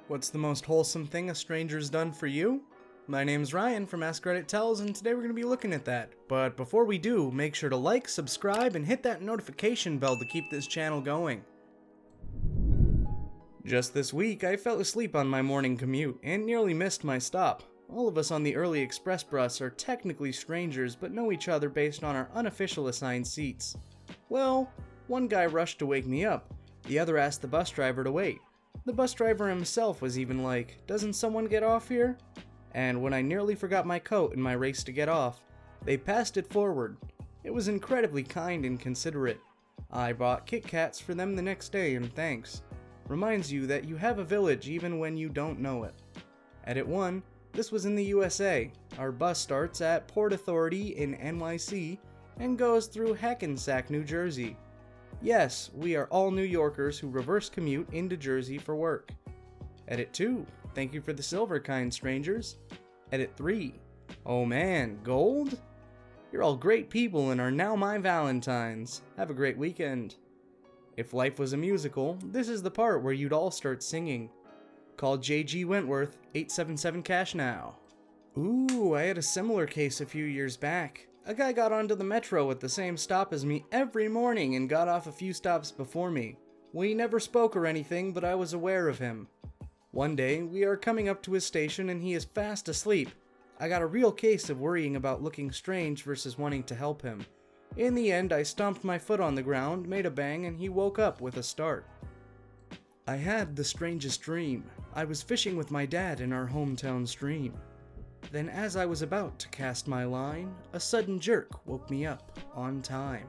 What's the most wholesome thing a stranger's done for you? My name's Ryan from Askreddit Tells, and today we're going to be looking at that. But before we do, make sure to like, subscribe, and hit that notification bell to keep this channel going. Just this week, I fell asleep on my morning commute and nearly missed my stop. All of us on the early express bus are technically strangers, but know each other based on our unofficial assigned seats. Well, one guy rushed to wake me up, the other asked the bus driver to wait. The bus driver himself was even like, "Doesn't someone get off here?" And when I nearly forgot my coat in my race to get off, they passed it forward. It was incredibly kind and considerate. I bought Kit Kats for them the next day and thanks. Reminds you that you have a village even when you don't know it. Edit 1. This was in the USA. Our bus starts at Port Authority in NYC and goes through Hackensack, New Jersey. Yes, we are all New Yorkers who reverse commute into Jersey for work. Edit 2. Thank you for the silver, kind strangers. Edit 3. Oh man, gold? You're all great people and are now my Valentines. Have a great weekend. If life was a musical, this is the part where you'd all start singing. Call J.G. Wentworth, 877 cash now. Ooh, I had a similar case a few years back. A guy got onto the metro at the same stop as me every morning and got off a few stops before me. We never spoke or anything, but I was aware of him. One day, we are coming up to his station and he is fast asleep. I got a real case of worrying about looking strange versus wanting to help him. In the end, I stomped my foot on the ground, made a bang, and he woke up with a start. I had the strangest dream. I was fishing with my dad in our hometown stream. Then as I was about to cast my line, a sudden jerk woke me up on time.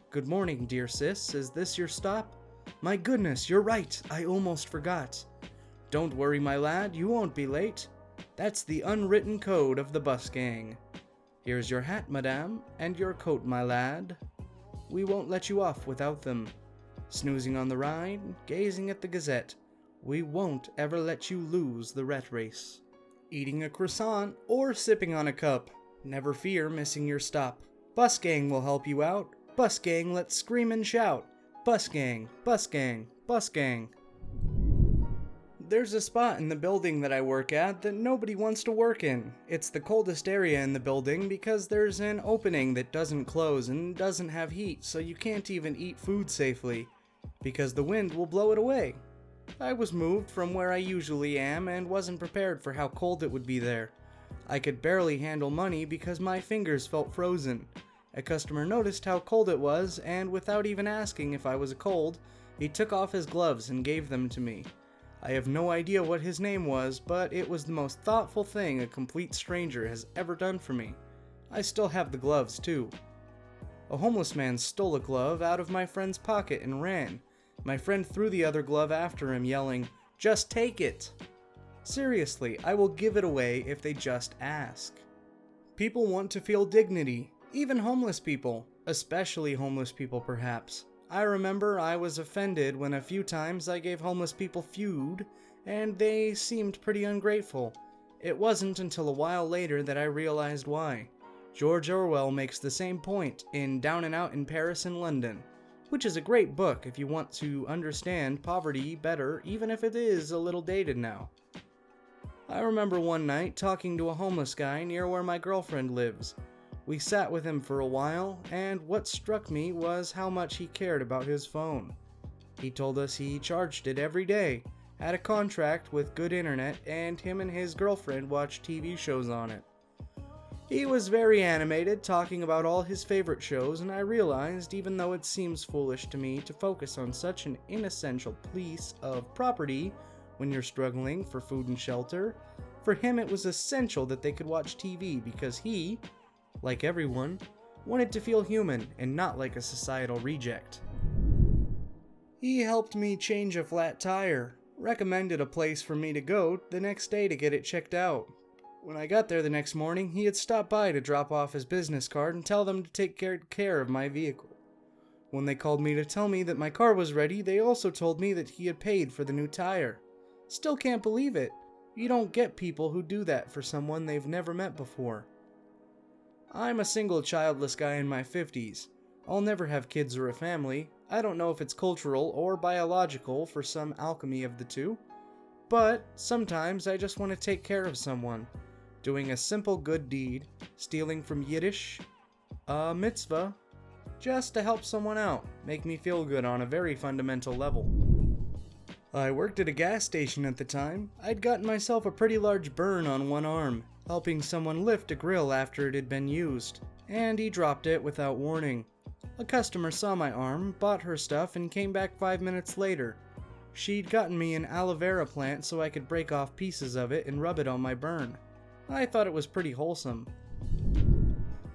"Good morning, dear sis, is this your stop?" "My goodness, you're right, I almost forgot." "Don't worry, my lad, you won't be late. That's the unwritten code of the bus gang. Here's your hat, madame, and your coat, my lad. We won't let you off without them. Snoozing on the ride, gazing at the Gazette, we won't ever let you lose the rat race. Eating a croissant or sipping on a cup, never fear missing your stop. Bus gang will help you out. Bus gang, let's scream and shout. Bus gang, bus gang, bus gang." There's a spot in the building that I work at that nobody wants to work in. It's the coldest area in the building because there's an opening that doesn't close and doesn't have heat, so you can't even eat food safely, because the wind will blow it away. I was moved from where I usually am and wasn't prepared for how cold it would be there. I could barely handle money because my fingers felt frozen. A customer noticed how cold it was, and without even asking if I was cold, he took off his gloves and gave them to me. I have no idea what his name was, but it was the most thoughtful thing a complete stranger has ever done for me. I still have the gloves too. A homeless man stole a glove out of my friend's pocket and ran. My friend threw the other glove after him, yelling, "Just take it!" Seriously, I will give it away if they just ask. People want to feel dignity, even homeless people, especially homeless people perhaps. I remember I was offended when a few times I gave homeless people food, and they seemed pretty ungrateful. It wasn't until a while later that I realized why. George Orwell makes the same point in Down and Out in Paris and London, which is a great book if you want to understand poverty better, even if it is a little dated now. I remember one night talking to a homeless guy near where my girlfriend lives. We sat with him for a while, and what struck me was how much he cared about his phone. He told us he charged it every day, had a contract with good internet, and him and his girlfriend watched TV shows on it. He was very animated, talking about all his favorite shows, and I realized, even though it seems foolish to me to focus on such an inessential piece of property when you're struggling for food and shelter, for him it was essential that they could watch TV because he, like everyone, wanted to feel human and not like a societal reject. He helped me change a flat tire, recommended a place for me to go the next day to get it checked out. When I got there the next morning, he had stopped by to drop off his business card and tell them to take care of my vehicle. When they called me to tell me that my car was ready, they also told me that he had paid for the new tire. Still can't believe it. You don't get people who do that for someone they've never met before. I'm a single childless guy in my 50s. I'll never have kids or a family. I don't know if it's cultural or biological for some alchemy of the two. But sometimes I just want to take care of someone. Doing a simple good deed, stealing from Yiddish, a mitzvah, just to help someone out, make me feel good on a very fundamental level. I worked at a gas station at the time. I'd gotten myself a pretty large burn on one arm, helping someone lift a grill after it had been used, and he dropped it without warning. A customer saw my arm, bought her stuff, and came back 5 minutes later. She'd gotten me an aloe vera plant so I could break off pieces of it and rub it on my burn. I thought it was pretty wholesome.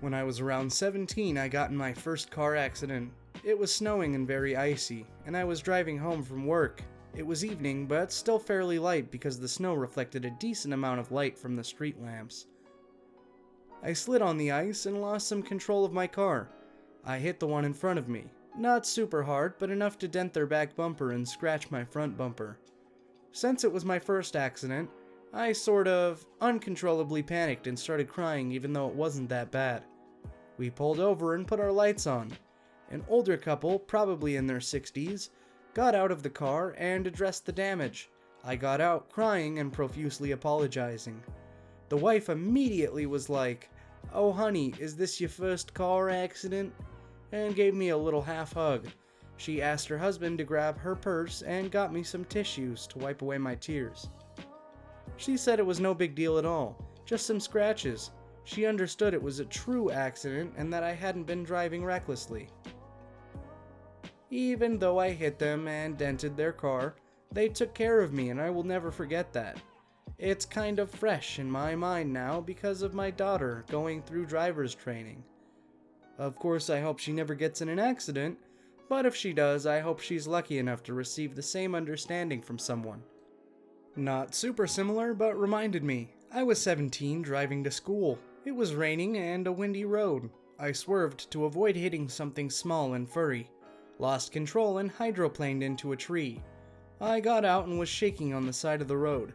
When I was around 17, I got in my first car accident. It was snowing and very icy, and I was driving home from work. It was evening, but still fairly light because the snow reflected a decent amount of light from the street lamps. I slid on the ice and lost some control of my car. I hit the one in front of me. Not super hard, but enough to dent their back bumper and scratch my front bumper. Since it was my first accident, I sort of uncontrollably panicked and started crying even though it wasn't that bad. We pulled over and put our lights on. An older couple, probably in their 60s, got out of the car and addressed the damage. I got out crying and profusely apologizing. The wife immediately was like, "Oh honey, is this your first car accident?" and gave me a little half hug. She asked her husband to grab her purse and got me some tissues to wipe away my tears. She said it was no big deal at all, just some scratches. She understood it was a true accident and that I hadn't been driving recklessly. Even though I hit them and dented their car, they took care of me and I will never forget that. It's kind of fresh in my mind now because of my daughter going through driver's training. Of course, I hope she never gets in an accident, but if she does, I hope she's lucky enough to receive the same understanding from someone. Not super similar, but reminded me. I was 17 driving to school. It was raining and a windy road. I swerved to avoid hitting something small and furry. Lost control and hydroplaned into a tree. I got out and was shaking on the side of the road.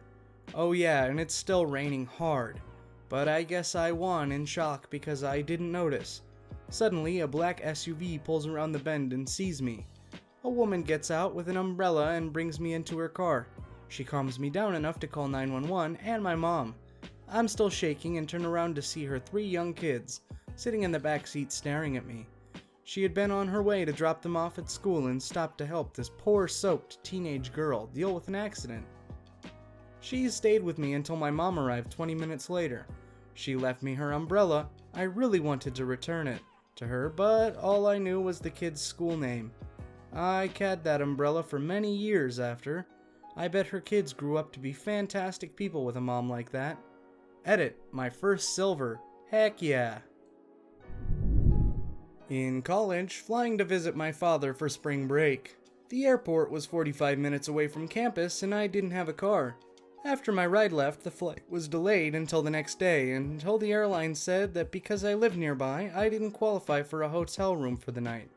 Oh yeah, and it's still raining hard. But I guess I won in shock because I didn't notice. Suddenly, a black SUV pulls around the bend and sees me. A woman gets out with an umbrella and brings me into her car. She calms me down enough to call 911 and my mom. I'm still shaking and turn around to see her 3 young kids, sitting in the back seat staring at me. She had been on her way to drop them off at school and stopped to help this poor soaked teenage girl deal with an accident. She stayed with me until my mom arrived 20 minutes later. She left me her umbrella. I really wanted to return it to her, but all I knew was the kid's school name. I had that umbrella for many years after. I bet her kids grew up to be fantastic people with a mom like that. Edit, my first silver. Heck yeah. In college, flying to visit my father for spring break. The airport was 45 minutes away from campus and I didn't have a car. After my ride left, the flight was delayed until the next day until the airline said that because I lived nearby, I didn't qualify for a hotel room for the night.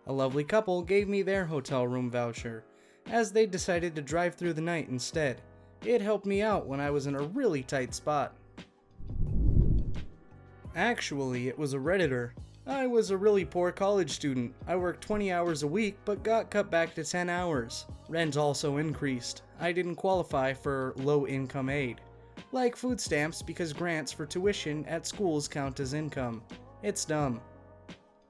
A lovely couple gave me their hotel room voucher, as they decided to drive through the night instead. It helped me out when I was in a really tight spot. Actually, it was a Redditor. I was a really poor college student. I worked 20 hours a week, but got cut back to 10 hours. Rent also increased. I didn't qualify for low-income aid, like food stamps, because grants for tuition at schools count as income. It's dumb.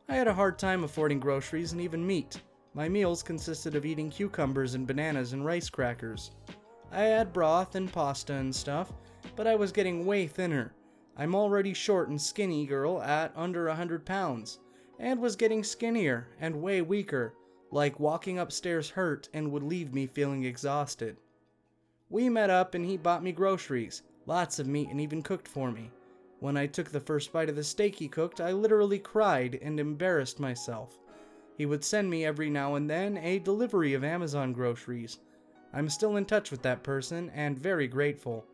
I had a hard time affording groceries and even meat. My meals consisted of eating cucumbers and bananas and rice crackers. I had broth and pasta and stuff, but I was getting way thinner. I'm already short and skinny girl at under 100 pounds, and was getting skinnier and way weaker, like walking upstairs hurt and would leave me feeling exhausted. We met up and he bought me groceries, lots of meat, and even cooked for me. When I took the first bite of the steak he cooked, I literally cried and embarrassed myself. He would send me every now and then a delivery of Amazon groceries. I'm still in touch with that person and very grateful.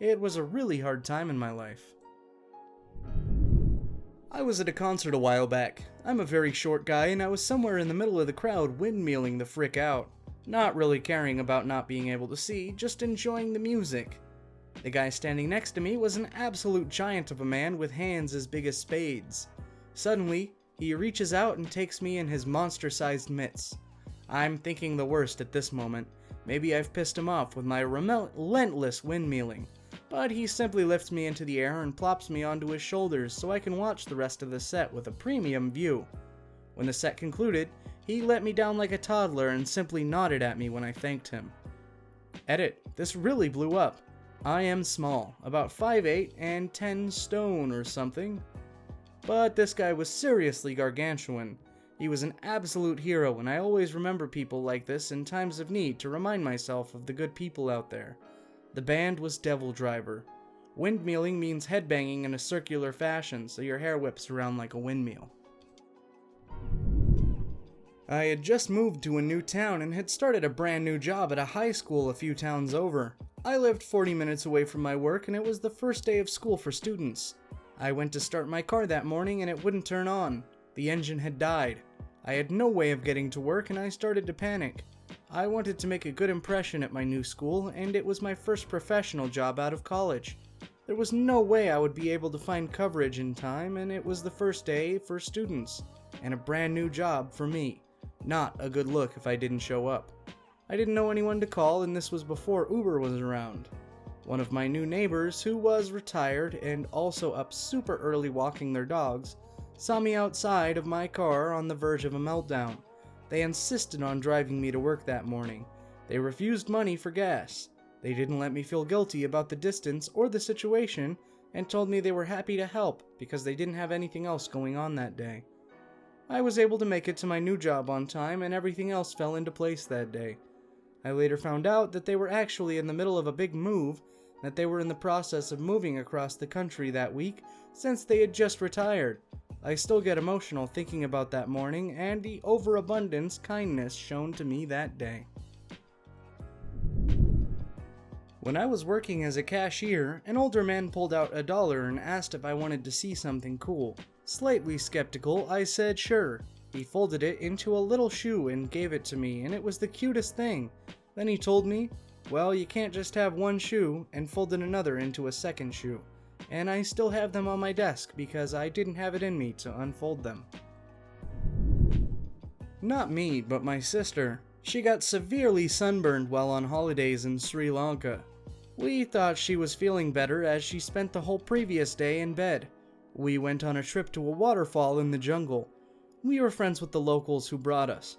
It was a really hard time in my life. I was at a concert a while back. I'm a very short guy and I was somewhere in the middle of the crowd windmilling the frick out. Not really caring about not being able to see, just enjoying the music. The guy standing next to me was an absolute giant of a man with hands as big as spades. Suddenly, he reaches out and takes me in his monster-sized mitts. I'm thinking the worst at this moment. Maybe I've pissed him off with my relentless windmilling, but he simply lifts me into the air and plops me onto his shoulders so I can watch the rest of the set with a premium view. When the set concluded, he let me down like a toddler and simply nodded at me when I thanked him. Edit, this really blew up. I am small, about 5'8" and 10 stone or something. But this guy was seriously gargantuan. He was an absolute hero, and I always remember people like this in times of need to remind myself of the good people out there. The band was Devil Driver. Windmilling means headbanging in a circular fashion, so your hair whips around like a windmill. I had just moved to a new town and had started a brand new job at a high school a few towns over. I lived 40 minutes away from my work, and it was the first day of school for students. I went to start my car that morning and it wouldn't turn on. The engine had died. I had no way of getting to work and I started to panic. I wanted to make a good impression at my new school, and it was my first professional job out of college. There was no way I would be able to find coverage in time, and it was the first day for students, and a brand new job for me. Not a good look if I didn't show up. I didn't know anyone to call, and this was before Uber was around. One of my new neighbors, who was retired and also up super early walking their dogs, saw me outside of my car on the verge of a meltdown. They insisted on driving me to work that morning. They refused money for gas. They didn't let me feel guilty about the distance or the situation, and told me they were happy to help because they didn't have anything else going on that day. I was able to make it to my new job on time, and everything else fell into place that day. I later found out that they were actually in the middle of a big move, that they were in the process of moving across the country that week since they had just retired. I still get emotional thinking about that morning and the overabundance kindness shown to me that day. When I was working as a cashier, an older man pulled out $1 and asked if I wanted to see something cool. Slightly skeptical, I said sure. He folded it into a little shoe and gave it to me, and it was the cutest thing. Then he told me, well, you can't just have one shoe, and folded another into a second shoe. And I still have them on my desk because I didn't have it in me to unfold them. Not me, but my sister. She got severely sunburned while on holidays in Sri Lanka. We thought she was feeling better as she spent the whole previous day in bed. We went on a trip to a waterfall in the jungle. We were friends with the locals who brought us.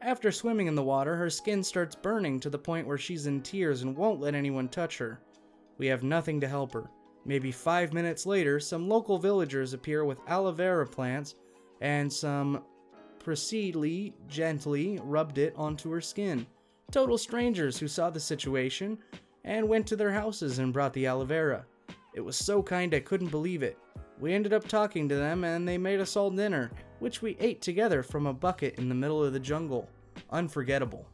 After swimming in the water, her skin starts burning to the point where she's in tears and won't let anyone touch her. We have nothing to help her. Maybe 5 minutes later, some local villagers appear with aloe vera plants, and some gently rubbed it onto her skin. Total strangers who saw the situation and went to their houses and brought the aloe vera. It was so kind I couldn't believe it. We ended up talking to them and they made us all dinner, which we ate together from a bucket in the middle of the jungle. Unforgettable.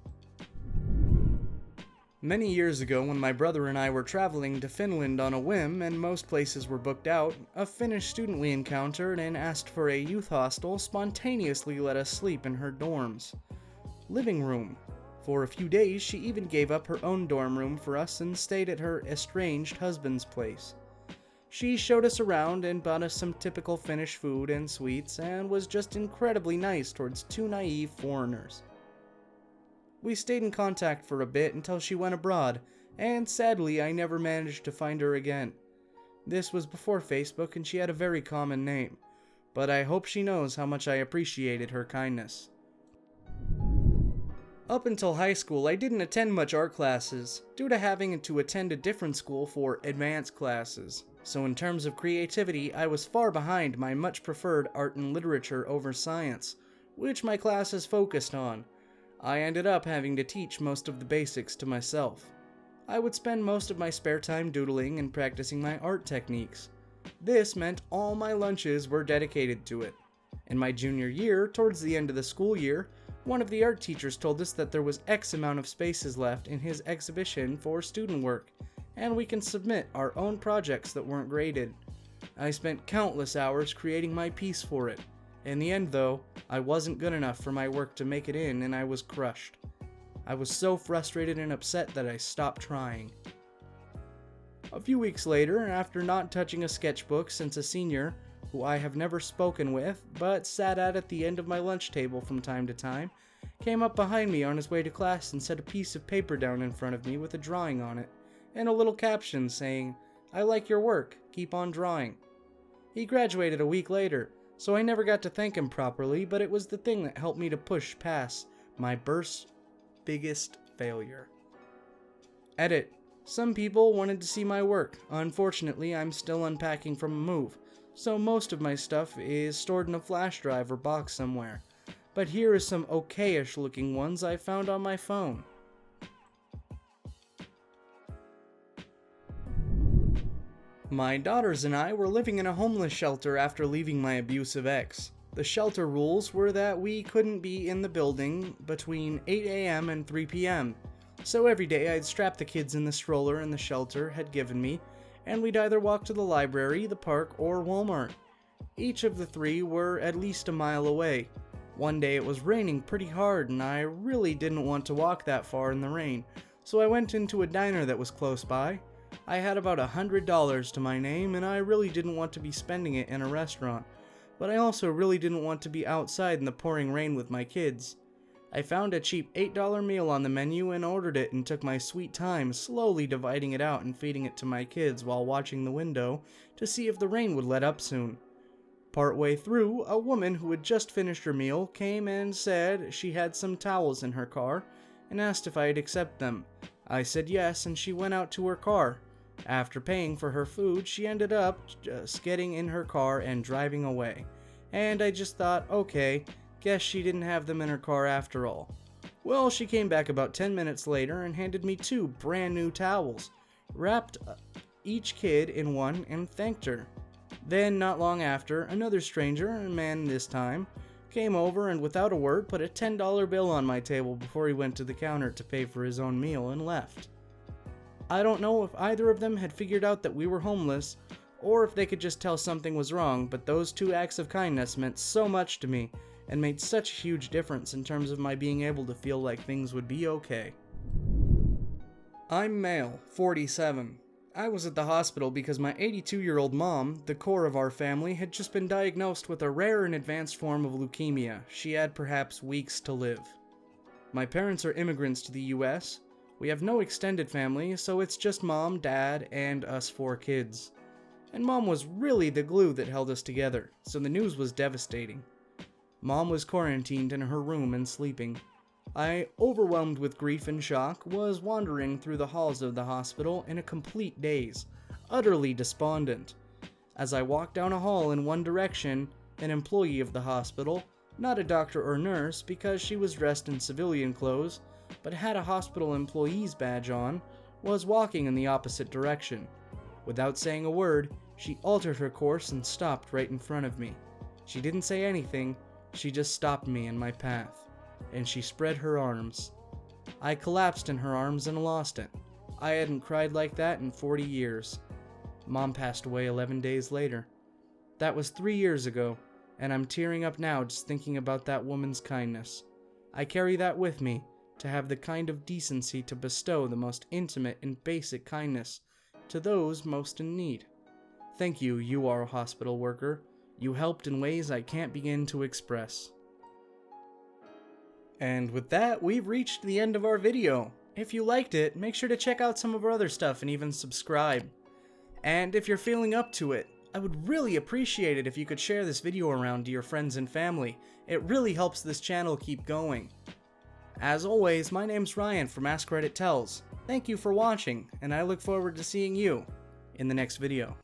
Many years ago, when my brother and I were traveling to Finland on a whim and most places were booked out, a Finnish student we encountered and asked for a youth hostel spontaneously let us sleep in her dorms. Living room. For a few days, she even gave up her own dorm room for us and stayed at her estranged husband's place. She showed us around and bought us some typical Finnish food and sweets and was just incredibly nice towards two naive foreigners. We stayed in contact for a bit until she went abroad, and sadly I never managed to find her again. This was before Facebook and she had a very common name, but I hope she knows how much I appreciated her kindness. Up until high school, I didn't attend much art classes, due to having to attend a different school for advanced classes. So in terms of creativity, I was far behind my much preferred art and literature over science, which my classes focused on. I ended up having to teach most of the basics to myself. I would spend most of my spare time doodling and practicing my art techniques. This meant all my lunches were dedicated to it. In my junior year, towards the end of the school year, one of the art teachers told us that there was X amount of spaces left in his exhibition for student work, and we can submit our own projects that weren't graded. I spent countless hours creating my piece for it. In the end, though, I wasn't good enough for my work to make it in, and I was crushed. I was so frustrated and upset that I stopped trying. A few weeks later, after not touching a sketchbook since a senior, who I have never spoken with, but sat at the end of my lunch table from time to time, came up behind me on his way to class and set a piece of paper down in front of me with a drawing on it, and a little caption saying, "I like your work, keep on drawing." He graduated a week later, so I never got to thank him properly, but it was the thing that helped me to push past my biggest failure. Edit. Some people wanted to see my work. Unfortunately, I'm still unpacking from a move, so most of my stuff is stored in a flash drive or box somewhere. But here are some okay-ish looking ones I found on my phone. My daughters and I were living in a homeless shelter after leaving my abusive ex. The shelter rules were that we couldn't be in the building between 8 a.m. and 3 p.m. So every day I'd strap the kids in the stroller in the shelter had given me, and we'd either walk to the library, the park, or Walmart. Each of the three were at least a mile away. One day it was raining pretty hard and I really didn't want to walk that far in the rain, so I went into a diner that was close by. I had about $100 to my name and I really didn't want to be spending it in a restaurant, but I also really didn't want to be outside in the pouring rain with my kids. I found a cheap $8 meal on the menu and ordered it and took my sweet time slowly dividing it out and feeding it to my kids while watching the window to see if the rain would let up soon. Partway through, a woman who had just finished her meal came and said she had some towels in her car and asked if I'd accept them. I said yes, and she went out to her car. After paying for her food, she ended up just getting in her car and driving away. And I just thought, okay, guess she didn't have them in her car after all. Well, she came back about 10 minutes later and handed me 2 brand new towels, wrapped each kid in one, and thanked her. Then, not long after, another stranger, a man this time, came over and without a word put a $10 bill on my table before he went to the counter to pay for his own meal and left. I don't know if either of them had figured out that we were homeless, or if they could just tell something was wrong, but those 2 acts of kindness meant so much to me, and made such a huge difference in terms of my being able to feel like things would be okay. I'm male, 47. I was at the hospital because my 82-year-old mom, the core of our family, had just been diagnosed with a rare and advanced form of leukemia. She had perhaps weeks to live. My parents are immigrants to the US. We have no extended family, so it's just mom, dad, and us 4 kids. And mom was really the glue that held us together, so the news was devastating. Mom was quarantined in her room and sleeping. I, overwhelmed with grief and shock, was wandering through the halls of the hospital in a complete daze, utterly despondent. As I walked down a hall in one direction, an employee of the hospital, not a doctor or nurse because she was dressed in civilian clothes, but had a hospital employee's badge on, was walking in the opposite direction. Without saying a word, she altered her course and stopped right in front of me. She didn't say anything, she just stopped me in my path, and she spread her arms. I collapsed in her arms and lost it. I hadn't cried like that in 40 years. Mom passed away 11 days later. That was 3 years ago, and I'm tearing up now just thinking about that woman's kindness. I carry that with me, to have the kind of decency to bestow the most intimate and basic kindness to those most in need. Thank you, you are a hospital worker. You helped in ways I can't begin to express. And with that, we've reached the end of our video. If you liked it, make sure to check out some of our other stuff and even subscribe. And if you're feeling up to it, I would really appreciate it if you could share this video around to your friends and family. It really helps this channel keep going. As always, my name's Ryan from Askreddit Tells. Thank you for watching, and I look forward to seeing you in the next video.